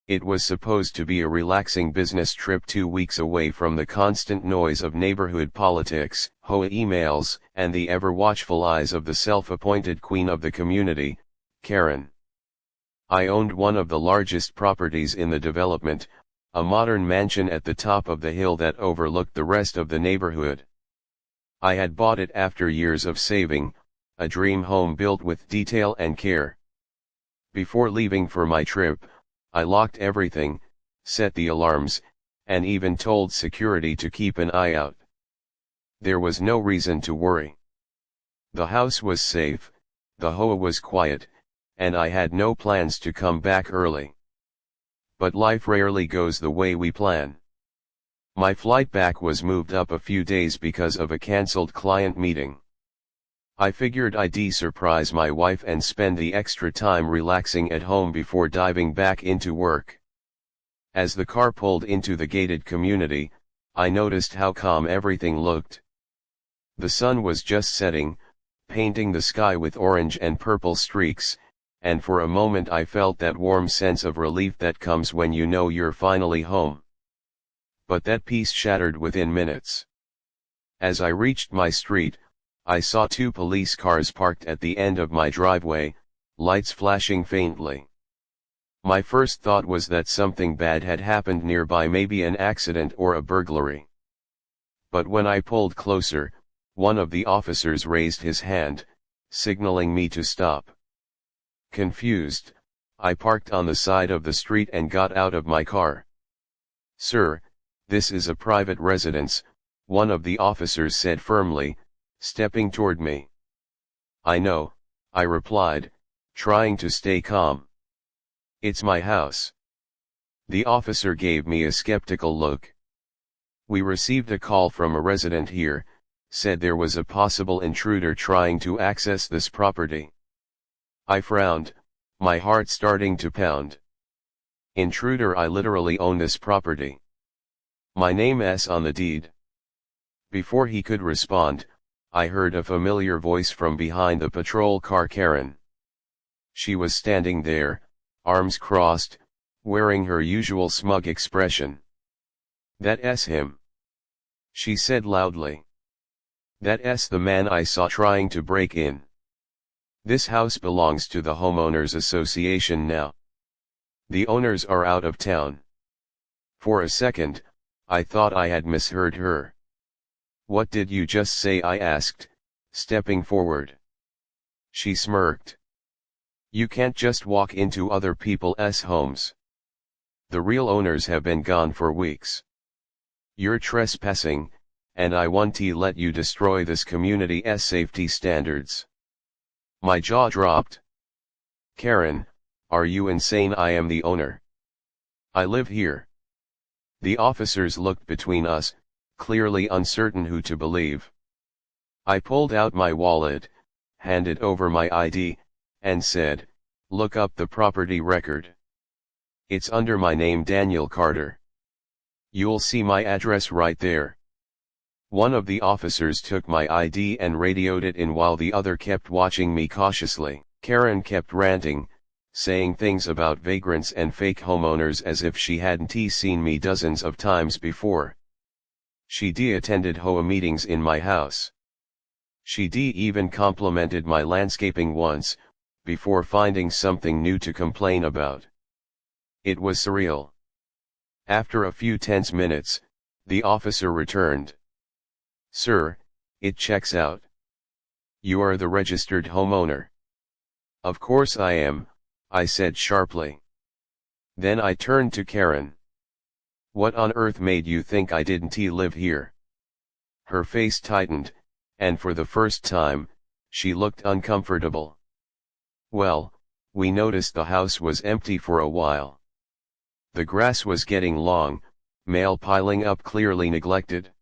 It was supposed to be a relaxing business trip 2 weeks away from the constant noise of neighborhood politics, HOA emails, and the ever-watchful eyes of the self-appointed queen of the community, Karen. I owned one of the largest properties in the development, a modern mansion at the top of the hill that overlooked the rest of the neighborhood. I had bought it after years of saving, a dream home built with detail and care. Before leaving for my trip, I locked everything, set the alarms, and even told security to keep an eye out. There was no reason to worry. The house was safe, the HOA was quiet, and I had no plans to come back early. But life rarely goes the way we plan. My flight back was moved up a few days because of a cancelled client meeting. I figured I'd surprise my wife and spend the extra time relaxing at home before diving back into work. As the car pulled into the gated community, I noticed how calm everything looked. The sun was just setting, painting the sky with orange and purple streaks, and for a moment I felt that warm sense of relief that comes when you know you're finally home. But that peace shattered within minutes. As I reached my street, I saw 2 police cars parked at the end of my driveway, lights flashing faintly. My first thought was that something bad had happened nearby, maybe an accident or a burglary. But when I pulled closer, one of the officers raised his hand, signaling me to stop. Confused, I parked on the side of the street and got out of my car. "Sir, this is a private residence," one of the officers said firmly, stepping toward me. "I know," I replied, trying to stay calm. "It's my house." The officer gave me a skeptical look. "We received a call from a resident here, said there was a possible intruder trying to access this property." I frowned, my heart starting to pound. "Intruder? I literally own this property. My name's on the deed." Before he could respond, I heard a familiar voice from behind the patrol car. Karen. She was standing there, arms crossed, wearing her usual smug expression. "That's him," she said loudly. "That's the man I saw trying to break in. This house belongs to the Homeowners Association now. The owners are out of town." For a second, I thought I had misheard her. "What did you just say?" I asked, stepping forward. She smirked. "You can't just walk into other people's homes. The real owners have been gone for weeks. You're trespassing, and I want to let you destroy this community's safety standards." My jaw dropped. "Karen, are you insane? I am the owner. I live here." The officers looked between us, clearly uncertain who to believe. I pulled out my wallet, handed over my ID, and said, "Look up the property record. It's under my name, Daniel Carter. You'll see my address right there." One of the officers took my ID and radioed it in while the other kept watching me cautiously. Karen kept ranting, saying things about vagrants and fake homeowners as if she hadn't seen me dozens of times before. She'd attended HOA meetings in my house. She'd even complimented my landscaping once, before finding something new to complain about. It was surreal. After a few tense minutes, the officer returned. "Sir, it checks out. You are the registered homeowner." "Of course I am," I said sharply. Then I turned to Karen. "What on earth made you think I didn't live here?" Her face tightened, and for the first time, she looked uncomfortable. "Well, we noticed the house was empty for a while. The grass was getting long, mail piling up, clearly neglected.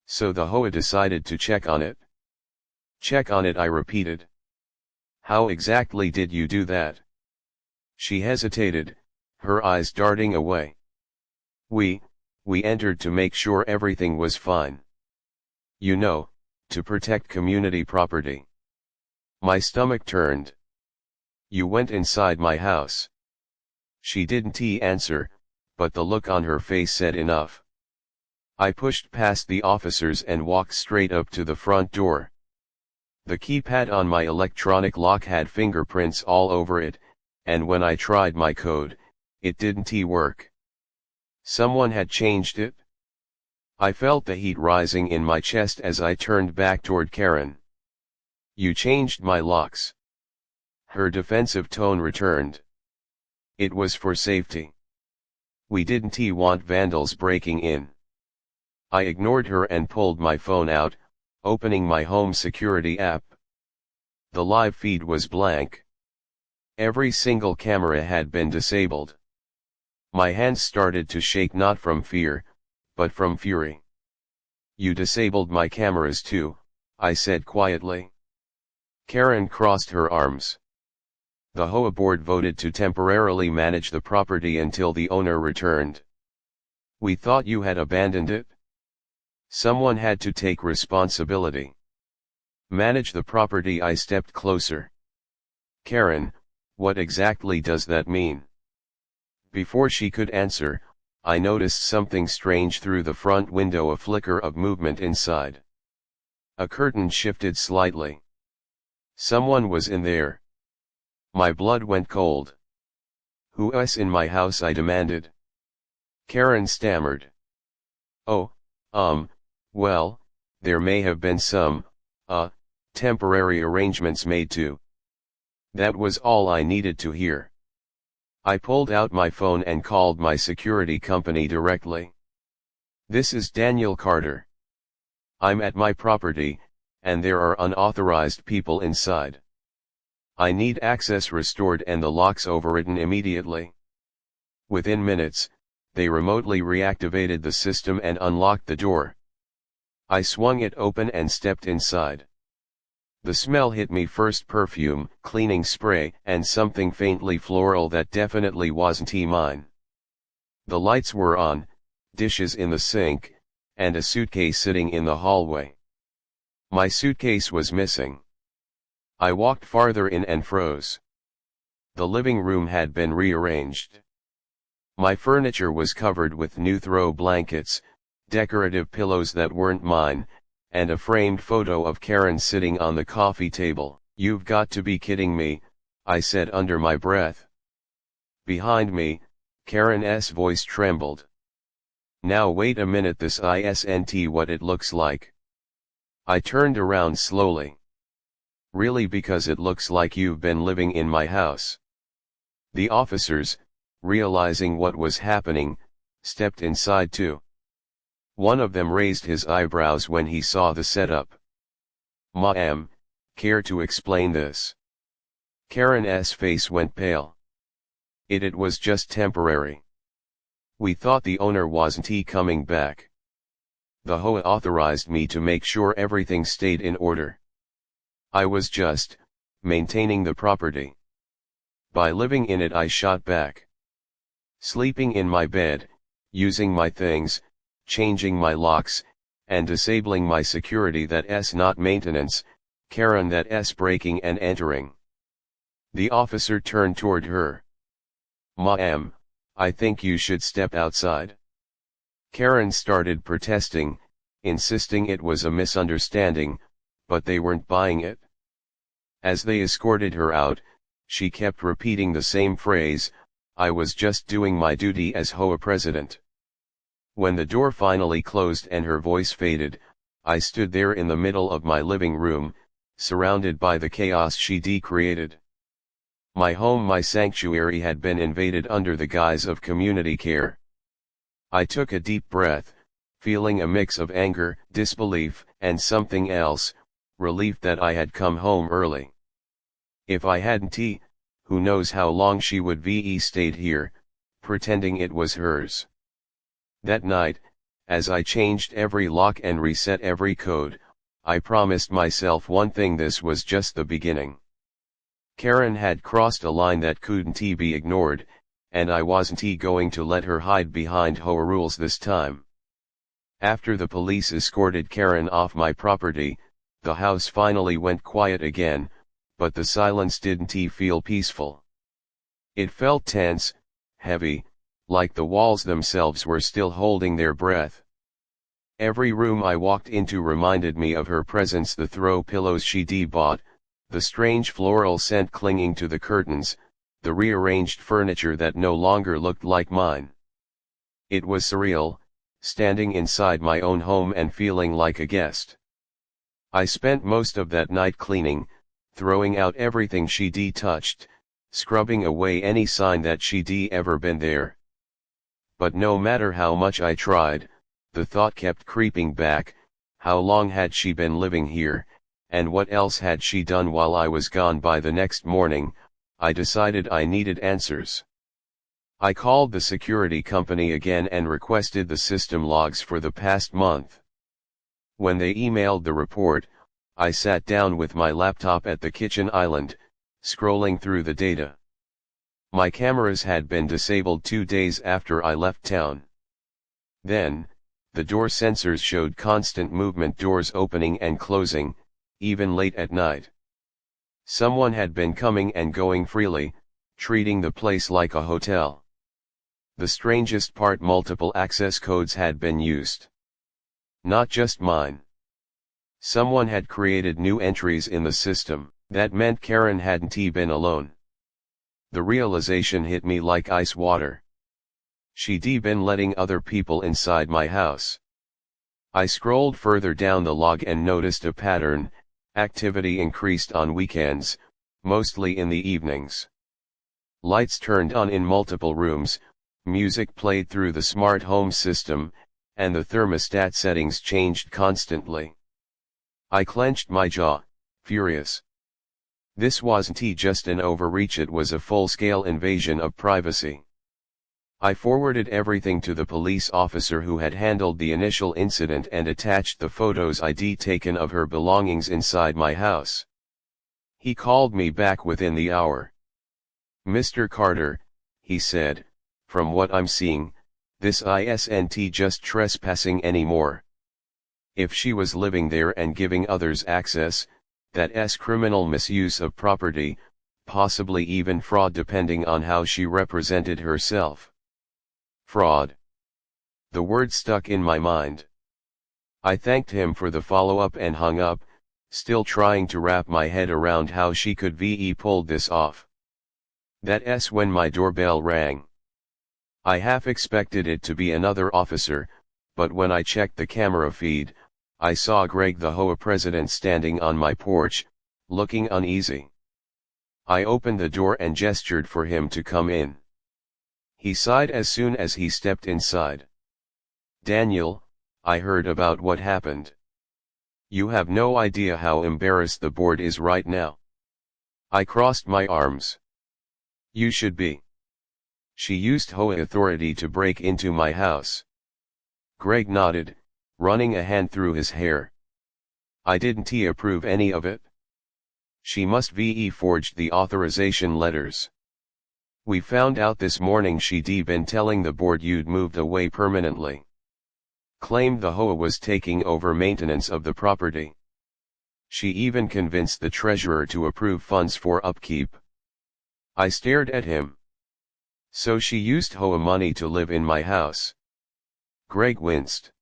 So the HOA decided to check on it." "Check on it?" I repeated. "How exactly did you do that?" She hesitated, her eyes darting away. We entered to make sure everything was fine. You know, to protect community property." My stomach turned. "You went inside my house?" She didn't answer, but the look on her face said enough. I pushed past the officers and walked straight up to the front door. The keypad on my electronic lock had fingerprints all over it, and when I tried my code, it didn't work. Someone had changed it. I felt the heat rising in my chest as I turned back toward Karen. You changed my locks. Her defensive tone returned. It was for safety. We didn't want vandals breaking in. I ignored her and pulled my phone out, opening my home security app. The live feed was blank. Every single camera had been disabled. My hands started to shake not from fear, but from fury. You disabled my cameras too, I said quietly. Karen crossed her arms. The HOA board voted to temporarily manage the property until the owner returned. We thought you had abandoned it. Someone had to take responsibility. Manage the property. I stepped closer. Karen, what exactly does that mean? Before she could answer, I noticed something strange through the front window, a flicker of movement inside. A curtain shifted slightly. Someone was in there. My blood went cold. Who's in my house? I demanded. Karen stammered. Oh, well, there may have been some, temporary arrangements made to. That was all I needed to hear. I pulled out my phone and called my security company directly. This is Daniel Carter. I'm at my property, and there are unauthorized people inside. I need access restored and the locks overwritten immediately. Within minutes, they remotely reactivated the system and unlocked the door. I swung it open and stepped inside. The smell hit me first: perfume, cleaning spray, and something faintly floral that definitely wasn't mine. The lights were on, dishes in the sink, and a suitcase sitting in the hallway. My suitcase was missing. I walked farther in and froze. The living room had been rearranged. My furniture was covered with new throw blankets, decorative pillows that weren't mine, and a framed photo of Karen sitting on the coffee table. You've got to be kidding me, I said under my breath. Behind me, Karen's voice trembled. Now wait a minute, this isn't what it looks like. I turned around slowly. Really? Because it looks like you've been living in my house. The officers, realizing what was happening, stepped inside too. One of them raised his eyebrows when he saw the setup. Ma'am, care to explain this? Karen's face went pale. It was just temporary. We thought the owner wasn't coming back. The HOA authorized me to make sure everything stayed in order. I was just maintaining the property. By living in it, I shot back. Sleeping in my bed, using my things, changing my locks, and disabling my security, that's not maintenance, Karen, that's breaking and entering. The officer turned toward her. Ma'am, I think you should step outside. Karen started protesting, insisting it was a misunderstanding, but they weren't buying it. As they escorted her out, she kept repeating the same phrase, I was just doing my duty as HOA president. When the door finally closed and her voice faded, I stood there in the middle of my living room, surrounded by the chaos she'd created. My home, my sanctuary, had been invaded under the guise of community care. I took a deep breath, feeling a mix of anger, disbelief, and something else, relief that I had come home early. If I hadn't, who knows how long she would have stayed here, pretending it was hers. That night, as I changed every lock and reset every code, I promised myself one thing: this was just the beginning. Karen had crossed a line that couldn't be ignored, and I wasn't going to let her hide behind HOA rules this time. After the police escorted Karen off my property, the house finally went quiet again, but the silence didn't feel peaceful. It felt tense, heavy, like the walls themselves were still holding their breath. Every room I walked into reminded me of her presence: the throw pillows she bought, the strange floral scent clinging to the curtains, the rearranged furniture that no longer looked like mine. It was surreal, standing inside my own home and feeling like a guest. I spent most of that night cleaning, throwing out everything she touched, scrubbing away any sign that she ever been there. But no matter how much I tried, the thought kept creeping back: how long had she been living here, and what else had she done while I was gone? By the next morning, I decided I needed answers. I called the security company again and requested the system logs for the past month. When they emailed the report, I sat down with my laptop at the kitchen island, scrolling through the data. My cameras had been disabled 2 days after I left town. Then, the door sensors showed constant movement, doors opening and closing, even late at night. Someone had been coming and going freely, treating the place like a hotel. The strangest part: multiple access codes had been used. Not just mine. Someone had created new entries in the system. That meant Karen hadn't been alone. The realization hit me like ice water. She'd been letting other people inside my house. I scrolled further down the log and noticed a pattern: activity increased on weekends, mostly in the evenings. Lights turned on in multiple rooms, music played through the smart home system, and the thermostat settings changed constantly. I clenched my jaw, furious. This wasn't just an overreach, it was a full-scale invasion of privacy. I forwarded everything to the police officer who had handled the initial incident and attached the photos I'd taken of her belongings inside my house. He called me back within the hour. "Mr. Carter," he said, "from what I'm seeing, this isn't just trespassing anymore. If she was living there and giving others access, that's criminal misuse of property, possibly even fraud depending on how she represented herself." Fraud. The word stuck in my mind. I thanked him for the follow-up and hung up, still trying to wrap my head around how she could pull this off. That's when my doorbell rang. I half expected it to be another officer, but when I checked the camera feed, I saw Greg, the HOA president, standing on my porch, looking uneasy. I opened the door and gestured for him to come in. He sighed as soon as he stepped inside. "Daniel, I heard about what happened. You have no idea how embarrassed the board is right now." I crossed my arms. "You should be. She used HOA authority to break into my house." Greg nodded, running a hand through his hair. "I didn't approve any of it. She must forged the authorization letters. We found out this morning she'd been telling the board you'd moved away permanently. Claimed the HOA was taking over maintenance of the property. She even convinced the treasurer to approve funds for upkeep." I stared at him. "So she used HOA money to live in my house?" Greg winced.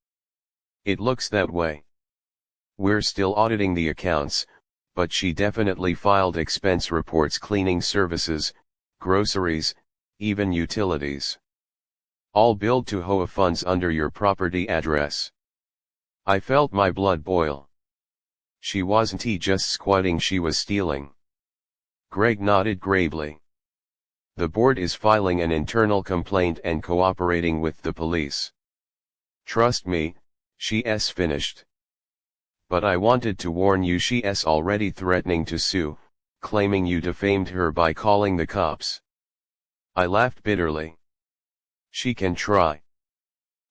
"It looks that way. We're still auditing the accounts, but she definitely filed expense reports: cleaning services, groceries, even utilities. All billed to HOA funds under your property address." I felt my blood boil. She wasn't just squatting, she was stealing. Greg nodded gravely. "The board is filing an internal complaint and cooperating with the police. Trust me, she's finished. But I wanted to warn you, she's already threatening to sue, claiming you defamed her by calling the cops." I laughed bitterly. "She can try.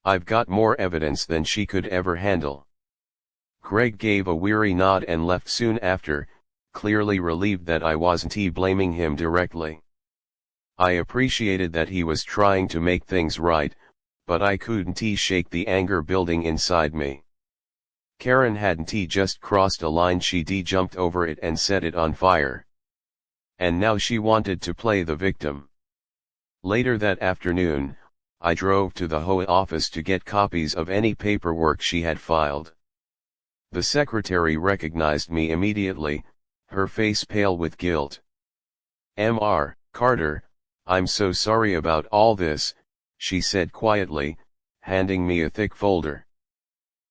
I've got more evidence than she could ever handle." Greg gave a weary nod and left soon after, clearly relieved that I wasn't blaming him directly. I appreciated that he was trying to make things right, but I couldn't shake the anger building inside me. Karen hadn't just crossed a line, she'd jumped over it and set it on fire. And now she wanted to play the victim. Later that afternoon, I drove to the HOA office to get copies of any paperwork she had filed. The secretary recognized me immediately, her face pale with guilt. "Mr. Carter, I'm so sorry about all this," she said quietly, handing me a thick folder.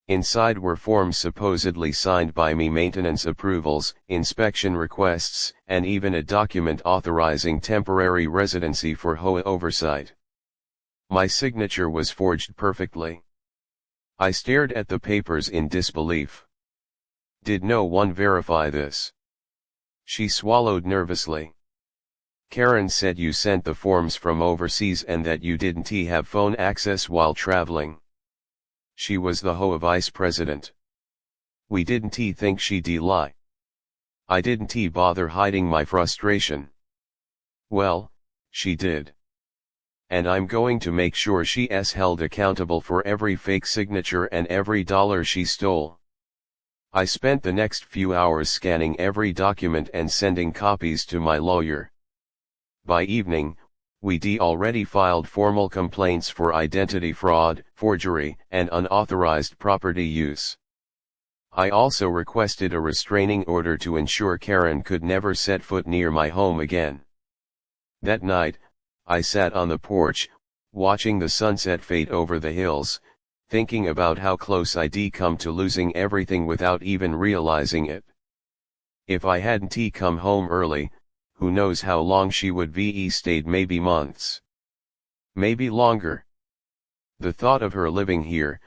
Inside were forms supposedly signed by me, maintenance approvals, inspection requests, and even a document authorizing temporary residency for HOA oversight. My signature was forged perfectly. I stared at the papers in disbelief. Did no one verify this? She swallowed nervously. Karen said you sent the forms from overseas and that you didn't have phone access while traveling. She was the HOA vice president. We didn't think she'd lie. I didn't bother hiding my frustration. Well, she did. And I'm going to make sure she's held accountable for every fake signature and every dollar she stole. I spent the next few hours scanning every document and sending copies to my lawyer. By evening, we'd already filed formal complaints for identity fraud, forgery, and unauthorized property use. I also requested a restraining order to ensure Karen could never set foot near my home again. That night, I sat on the porch, watching the sunset fade over the hills, thinking about how close I'd come to losing everything without even realizing it. If I hadn't come home early, who knows how long she would ve stayed, maybe months. Maybe longer. The thought of her living here,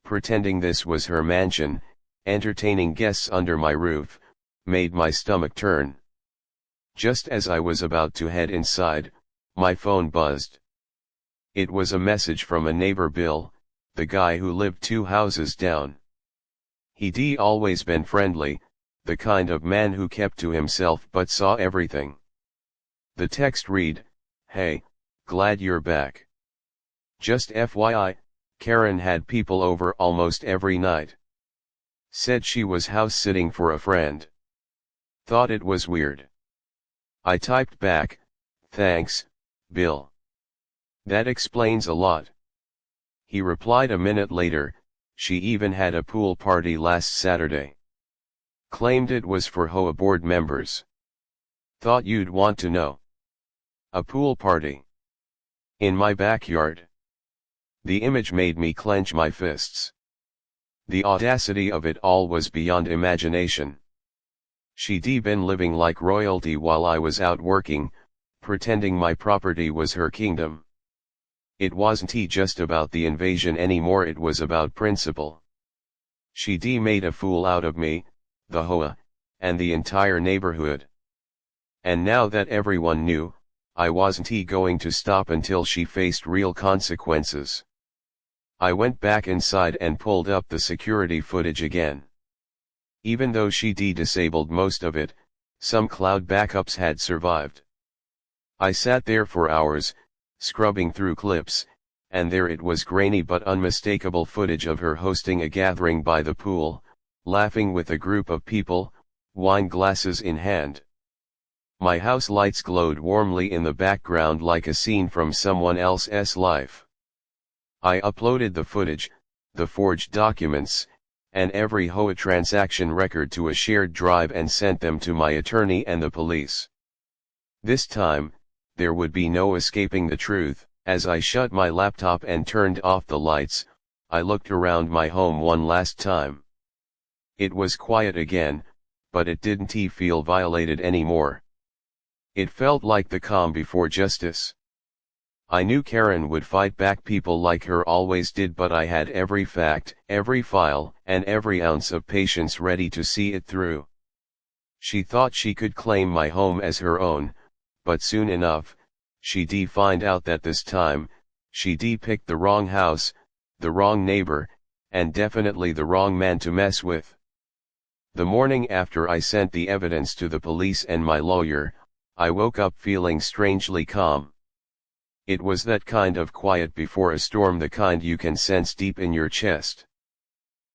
pretending this was her mansion, entertaining guests under my roof, made my stomach turn. Just as I was about to head inside, my phone buzzed. It was a message from a neighbor, Bill, the guy who lived 2 houses down. He'd always been friendly, the kind of man who kept to himself but saw everything. The text read, "Hey, glad you're back. Just FYI, Karen had people over almost every night. Said she was house sitting for a friend. Thought it was weird." I typed back, "Thanks, Bill. That explains a lot." He replied a minute later, "She even had a pool party last Saturday. Claimed it was for HOA board members. Thought you'd want to know." A pool party. In my backyard. The image made me clench my fists. The audacity of it all was beyond imagination. She'd been living like royalty while I was out working, pretending my property was her kingdom. It wasn't just about the invasion anymore, it was about principle. She'd made a fool out of me, the HOA, and the entire neighborhood. And now that everyone knew, I wasn't going to stop until she faced real consequences. I went back inside and pulled up the security footage again. Even though she'd disabled most of it, some cloud backups had survived. I sat there for hours, scrubbing through clips, and there it was, grainy but unmistakable footage of her hosting a gathering by the pool, laughing with a group of people, wine glasses in hand. My house lights glowed warmly in the background like a scene from someone else's life. I uploaded the footage, the forged documents, and every HOA transaction record to a shared drive and sent them to my attorney and the police. This time, there would be no escaping the truth. As I shut my laptop and turned off the lights, I looked around my home one last time. It was quiet again, but it didn't feel violated anymore. It felt like the calm before justice. I knew Karen would fight back, people like her always did, but I had every fact, every file, and every ounce of patience ready to see it through. She thought she could claim my home as her own, but soon enough, she'd find out that this time, she'd picked the wrong house, the wrong neighbor, and definitely the wrong man to mess with. The morning after I sent the evidence to the police and my lawyer, I woke up feeling strangely calm. It was that kind of quiet before a storm, the kind you can sense deep in your chest.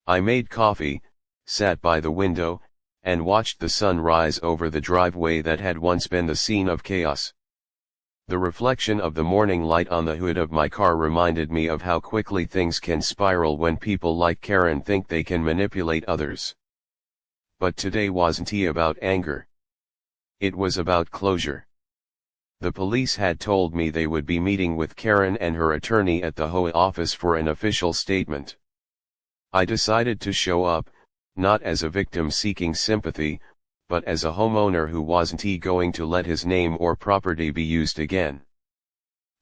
I made coffee, sat by the window, and watched the sun rise over the driveway that had once been the scene of chaos. The reflection of the morning light on the hood of my car reminded me of how quickly things can spiral when people like Karen think they can manipulate others. But today wasn't about anger. It was about closure. The police had told me they would be meeting with Karen and her attorney at the HOA office for an official statement. I decided to show up, not as a victim seeking sympathy, but as a homeowner who wasn't going to let his name or property be used again.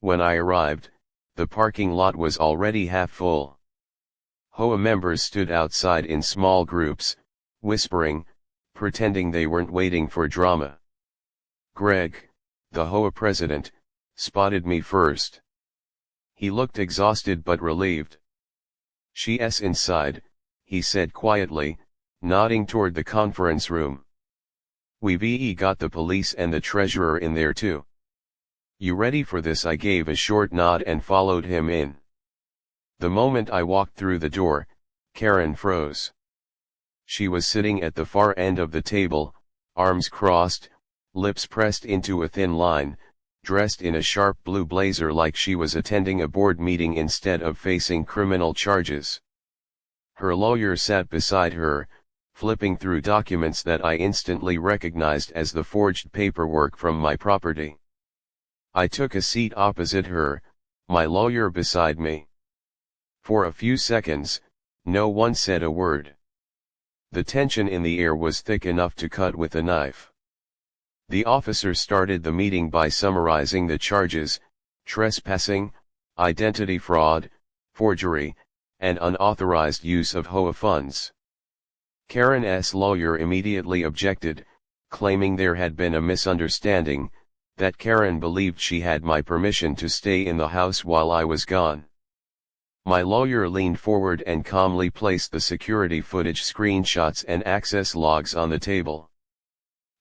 When I arrived, the parking lot was already half full. HOA members stood outside in small groups, whispering, pretending they weren't waiting for drama. Greg, the HOA president, spotted me first. He looked exhausted but relieved. "She's inside," he said quietly, nodding toward the conference room. "We've got the police and the treasurer in there too. You ready for this?" I gave a short nod and followed him in. The moment I walked through the door, Karen froze. She was sitting at the far end of the table, arms crossed, lips pressed into a thin line, dressed in a sharp blue blazer like she was attending a board meeting instead of facing criminal charges. Her lawyer sat beside her, flipping through documents that I instantly recognized as the forged paperwork from my property. I took a seat opposite her, my lawyer beside me. For a few seconds, no one said a word. The tension in the air was thick enough to cut with a knife. The officer started the meeting by summarizing the charges: trespassing, identity fraud, forgery, and unauthorized use of HOA funds. Karen's lawyer immediately objected, claiming there had been a misunderstanding, that Karen believed she had my permission to stay in the house while I was gone. My lawyer leaned forward and calmly placed the security footage screenshots and access logs on the table.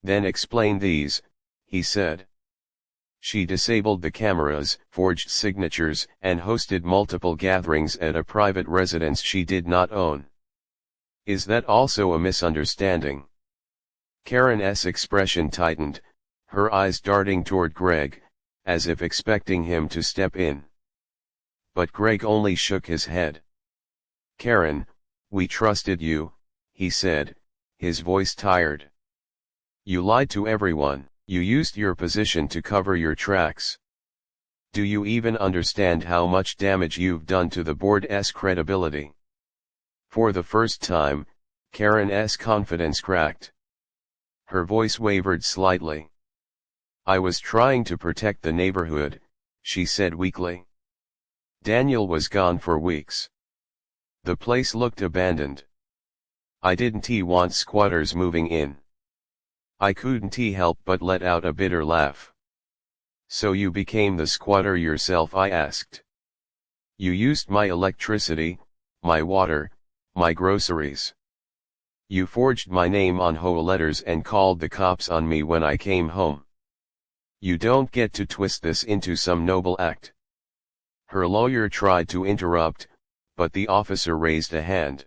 "Then explain these," he said. "She disabled the cameras, forged signatures, and hosted multiple gatherings at a private residence she did not own. Is that also a misunderstanding?" Karen's expression tightened, her eyes darting toward Greg, as if expecting him to step in. But Greg only shook his head. "Karen, we trusted you," he said, his voice tired. "You lied to everyone. You used your position to cover your tracks. Do you even understand how much damage you've done to the board's credibility?" For the first time, Karen's confidence cracked. Her voice wavered slightly. "I was trying to protect the neighborhood," she said weakly. "Daniel was gone for weeks. The place looked abandoned. I didn't want squatters moving in. I couldn't help but let out a bitter laugh." "So you became the squatter yourself?" I asked. "You used my electricity, my water, my groceries. You forged my name on HOA letters and called the cops on me when I came home. You don't get to twist this into some noble act." Her lawyer tried to interrupt, but the officer raised a hand.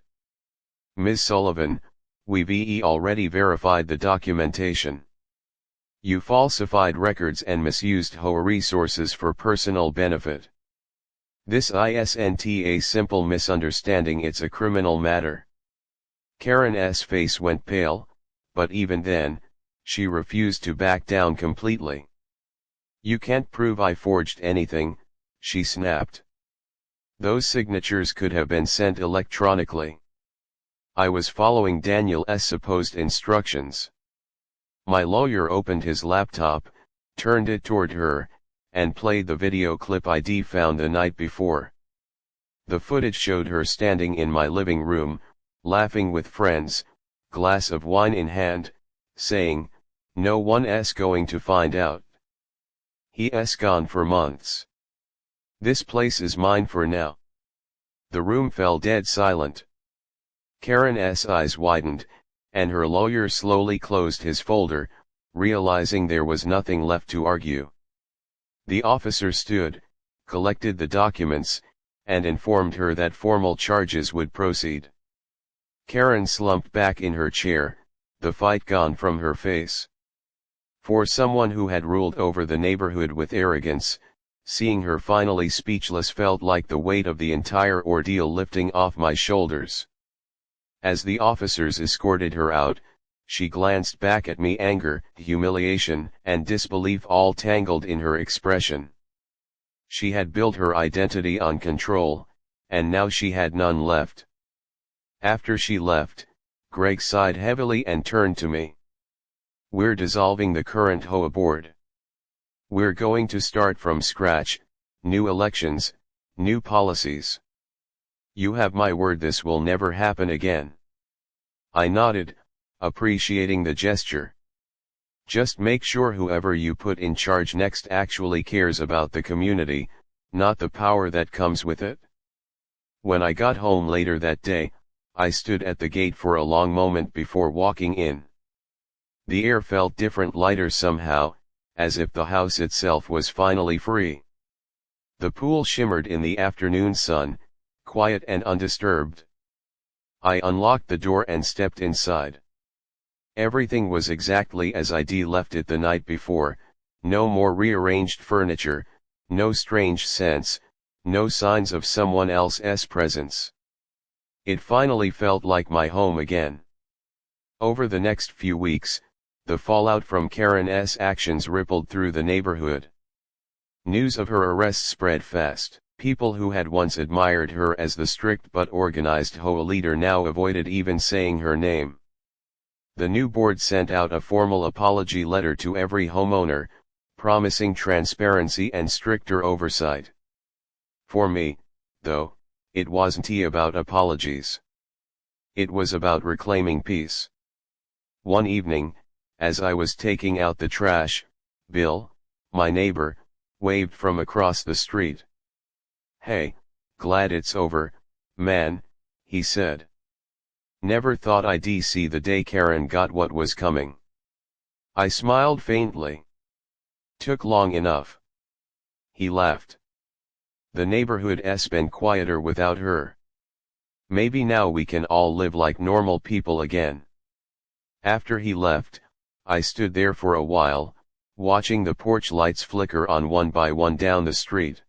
"Ms. Sullivan, we've already verified the documentation. You falsified records and misused HOA resources for personal benefit. This isn't a simple misunderstanding, it's a criminal matter." Karen's face went pale, but even then, she refused to back down completely. "You can't prove I forged anything," she snapped. "Those signatures could have been sent electronically. I was following Daniel's supposed instructions." My lawyer opened his laptop, turned it toward her, and played the video clip I'd found the night before. The footage showed her standing in my living room, laughing with friends, glass of wine in hand, saying, "No one's going to find out. He's gone for months. This place is mine for now." The room fell dead silent. Karen's eyes widened, and her lawyer slowly closed his folder, realizing there was nothing left to argue. The officer stood, collected the documents, and informed her that formal charges would proceed. Karen slumped back in her chair, the fight gone from her face. For someone who had ruled over the neighborhood with arrogance, seeing her finally speechless felt like the weight of the entire ordeal lifting off my shoulders. As the officers escorted her out, she glanced back at me, anger, humiliation, and disbelief all tangled in her expression. She had built her identity on control, and now she had none left. After she left, Greg sighed heavily and turned to me. "We're dissolving the current HOA board. We're going to start from scratch, new elections, new policies. You have my word this will never happen again." I nodded, appreciating the gesture. "Just make sure whoever you put in charge next actually cares about the community, not the power that comes with it." When I got home later that day, I stood at the gate for a long moment before walking in. The air felt different, lighter somehow, as if the house itself was finally free. The pool shimmered in the afternoon sun, quiet and undisturbed. I unlocked the door and stepped inside. Everything was exactly as I'd left it the night before, no more rearranged furniture, no strange scents, no signs of someone else's presence. It finally felt like my home again. Over the next few weeks, the fallout from Karen's actions rippled through the neighborhood. News of her arrest spread fast. People who had once admired her as the strict but organized HOA leader now avoided even saying her name. The new board sent out a formal apology letter to every homeowner, promising transparency and stricter oversight. For me, though, it wasn't about apologies. It was about reclaiming peace. One evening, as I was taking out the trash, Bill, my neighbor, waved from across the street. "Hey, glad it's over, man," he said. "Never thought I'd see the day Karen got what was coming." I smiled faintly. "Took long enough." He laughed. "The neighborhood's been quieter without her. Maybe now we can all live like normal people again." After he left, I stood there for a while, watching the porch lights flicker on one by one down the street.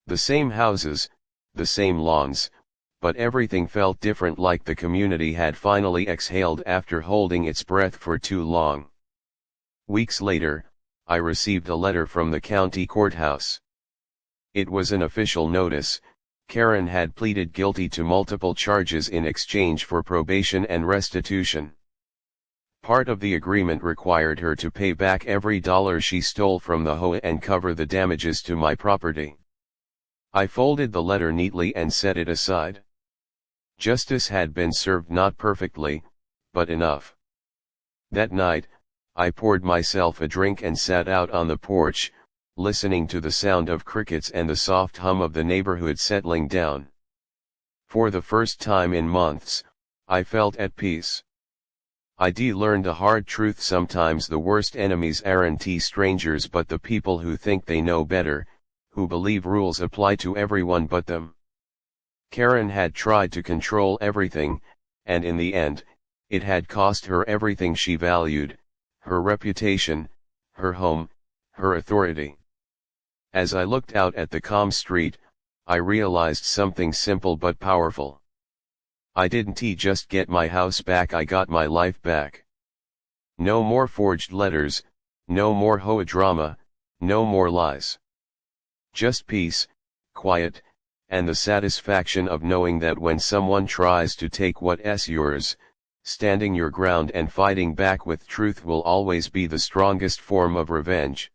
The same houses, the same lawns, but everything felt different, like the community had finally exhaled after holding its breath for too long. Weeks later, I received a letter from the county courthouse. It was an official notice. Karen had pleaded guilty to multiple charges in exchange for probation and restitution. Part of the agreement required her to pay back every dollar she stole from the HOA and cover the damages to my property. I folded the letter neatly and set it aside. Justice had been served, not perfectly, but enough. That night, I poured myself a drink and sat out on the porch, listening to the sound of crickets and the soft hum of the neighborhood settling down. For the first time in months, I felt at peace. I'd learned a hard truth: sometimes the worst enemies aren't strangers but the people who think they know better, who believe rules apply to everyone but them. Karen had tried to control everything, and in the end, it had cost her everything she valued: her reputation, her home, her authority. As I looked out at the calm street, I realized something simple but powerful. I didn't just get my house back, I got my life back. No more forged letters, no more HOA drama, no more lies. Just peace, quiet, and the satisfaction of knowing that when someone tries to take what's yours, standing your ground and fighting back with truth will always be the strongest form of revenge.